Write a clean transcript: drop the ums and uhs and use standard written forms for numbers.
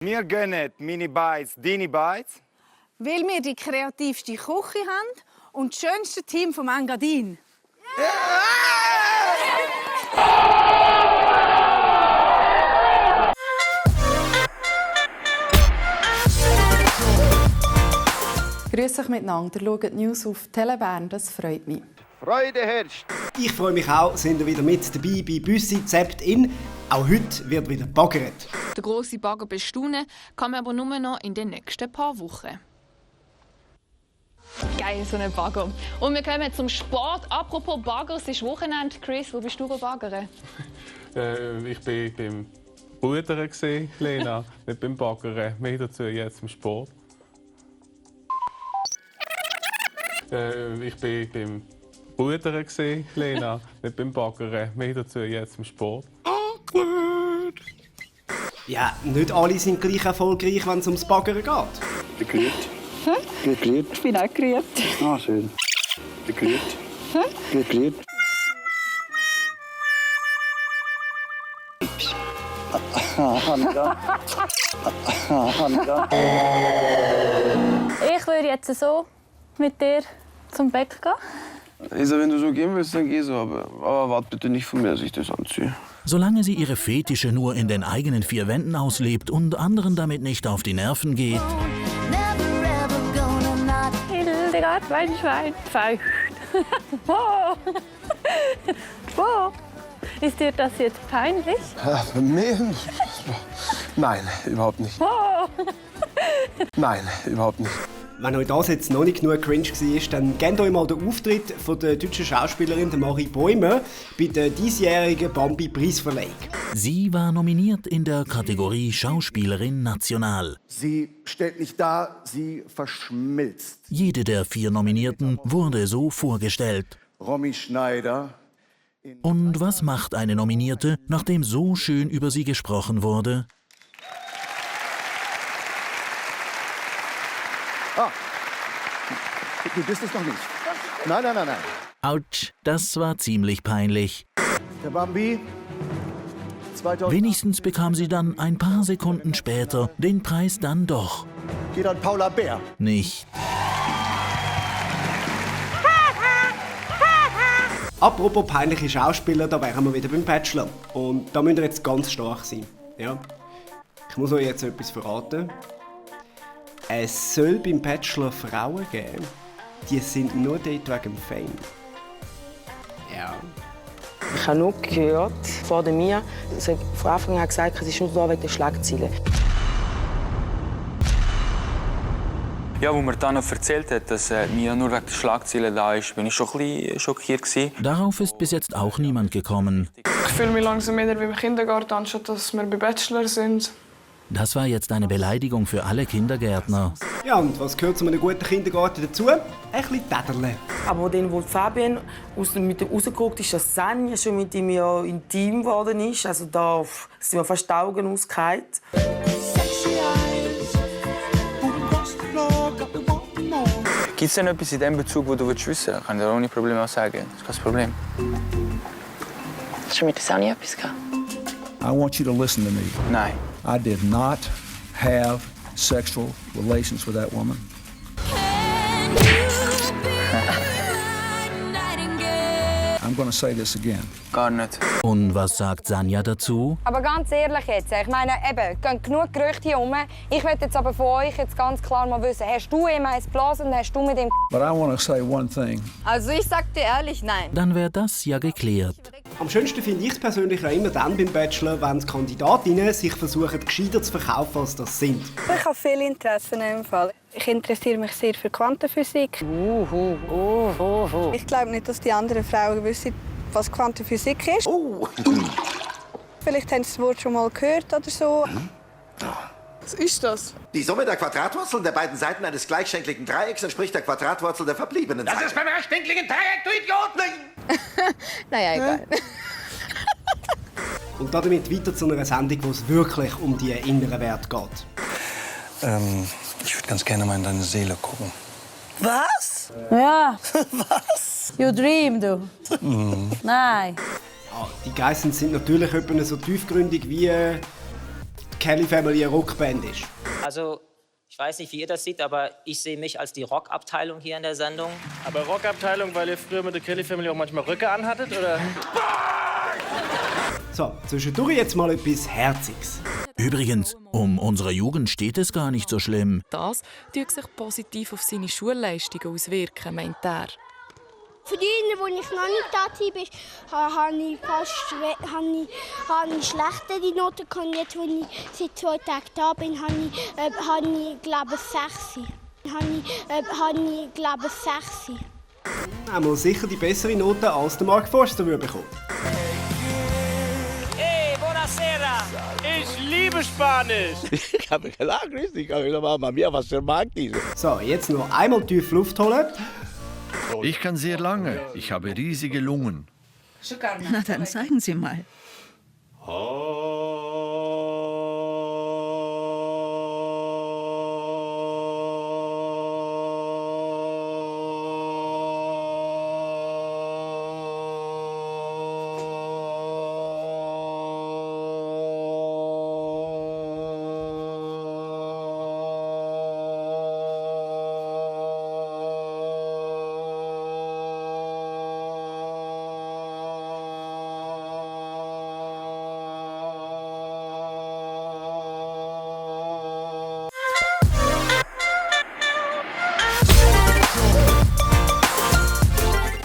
Wir gönnen Mini-Bites, Dini-Bites. Weil wir die kreativste Küche haben und das schönste Team vom Engadin. Grüß euch miteinander. Schaut die News auf Telebern, das freut mich. Freude herrscht. Ich freue mich auch, sind wir wieder mit dabei bei Büssi Zept in. Auch heute wird wieder baggert. Den grossen Bagger bestaunen kann man aber nur noch in den nächsten paar Wochen. Geil, so ein Bagger. Und wir kommen zum Sport. Apropos Bagger, es ist Wochenende. Chris, wo bist du baggern? Ich war beim Rudern, Lena, nicht beim Baggern. Mehr dazu jetzt im Sport. Ich war beim Rudern, Lena, nicht beim Baggern. Mehr dazu jetzt im Sport. Ja, nicht alle sind gleich erfolgreich, wenn es ums Baggern geht. Gegrüht. Gegrüht. Ich bin auch gerührt. Ah, schön. Gegrüht. Gegrüht. Ich würde jetzt so mit dir zum Bäcker gehen. Lisa, wenn du so gehen willst, dann geh so. Aber warte bitte nicht von mir, dass ich das anziehe. Solange sie ihre Fetische nur in den eigenen vier Wänden auslebt und anderen damit nicht auf die Nerven geht, Hildegard, mein Schwein, feucht. Wow. Wow. Ist dir das jetzt peinlich? Mir? Nein, überhaupt nicht. Wow. Nein, überhaupt nicht. Wenn euch das jetzt noch nicht genug cringe war, dann gebt euch mal den Auftritt von der deutschen Schauspielerin Marie Bäumer bei der diesjährigen Bambi-Preisverleihung. sie war nominiert in der Kategorie Schauspielerin National. Sie stellt nicht dar, sie verschmilzt. Jede der 4 Nominierten wurde so vorgestellt. Romy Schneider. Und was macht eine Nominierte, nachdem so schön über sie gesprochen wurde? Ah, du bist es noch nicht. Nein, nein, nein, nein. Autsch, das war ziemlich peinlich. Der Bambi. 2000 Wenigstens bekam sie dann ein paar Sekunden später den Preis dann doch geht an Paula Bär. nicht. Apropos peinliche Schauspieler, da wären wir wieder beim Bachelor. Und da müsst ihr jetzt ganz stark sein. Ja? Ich muss euch jetzt etwas verraten. Es soll beim Bachelor Frauen geben, die sind nur dort wegen dem Fame. Ja. Ich habe nur gehört, vor mir, sie hat von Anfang an gesagt, es ist nur da wegen der Schlagzeilen. Ja, wo mir dann noch erzählt hat, dass Mia nur wegen der Schlagzeilen da ist, bin ich schon ein bisschen schockiert gewesen. Darauf ist bis jetzt auch niemand gekommen. Ich fühle mich langsam wieder wie im Kindergarten, anstatt dass wir bei Bachelor sind. Das war jetzt eine Beleidigung für alle Kindergärtner. Ja, und was gehört zu einem guten Kindergarten dazu? Ein bisschen Täterle. Aber dann, wo Fabian mit ihm rausgeguckt ist, dass Sanja schon mit ihm ja intim geworden ist. Also da sind mir fast die Augen ausgefallen. Gibt es denn etwas in diesem Bezug, wo du wissen willst? Kann ich dir ohne Probleme auch sagen. Das ist kein Problem. Hast du mit Sanja etwas gehabt? I want you to listen to me. Nein. I did not have sexual relations with that woman. I'm going to say this again. Gar nicht. Und was sagt Sanja dazu? Aber ganz ehrlich jetzt, ich meine, eben, gehen genug Gerüchte hier rum. Ich möchte jetzt aber von euch jetzt ganz klar mal wissen, hast du ihm eins geblasen und hast du mit ihm... But I want to say one thing. Also ich sag dir ehrlich, nein. Dann wäre das ja geklärt. Am schönsten finde ich es persönlich auch immer dann beim Bachelor, wenn die Kandidatinnen sich versuchen, gescheiter zu verkaufen, als das sind. Ich habe viel Interesse in dem Fall. Ich interessiere mich sehr für Quantenphysik. Ich glaube nicht, dass die anderen Frauen wissen, was Quantenphysik ist. Vielleicht haben sie das Wort schon mal gehört oder so. Was ist das? Die Summe der Quadratwurzeln der beiden Seiten eines gleichschenkligen Dreiecks entspricht der Quadratwurzel der verbliebenen Seite. Das ist beim rechtwinkligen Dreieck, du Idiot! Naja, egal. Und damit weiter zu einer Sendung, wo es wirklich um die inneren Werte geht. Ich würde ganz gerne mal in deine Seele gucken. Was? Ja. Was? You dream, du. Nein. Ja, die Geissen sind natürlich etwa so tiefgründig wie Kelly Family eine Rockband ist. Also, ich weiß nicht, wie ihr das seht, aber ich sehe mich als die Rockabteilung hier in der Sendung. Aber Rockabteilung, weil ihr früher mit der Kelly Family auch manchmal Röcke anhattet, oder? So, zwischendurch jetzt mal etwas Herziges. Übrigens, um unsere Jugend steht es gar nicht so schlimm. Das wirkt sich positiv auf seine Schulleistungen auswirken, meint er. Für die, die ich noch nicht da war, habe ich schlechtere Noten bekommen. Jetzt, wo ich seit 2 Tagen da bin, habe ich glaube ich, 6. Einmal sicher die bessere Note als der Mark Forster würde bekommen. Hey, buonasera! Ich liebe Spanisch! Ich habe klar, grüß dich, Mama mia, was der mag diese. So, jetzt noch einmal tief Luft holen. Ich kann sehr lange. Ich habe riesige Lungen. Na, dann zeigen Sie mal. Oh.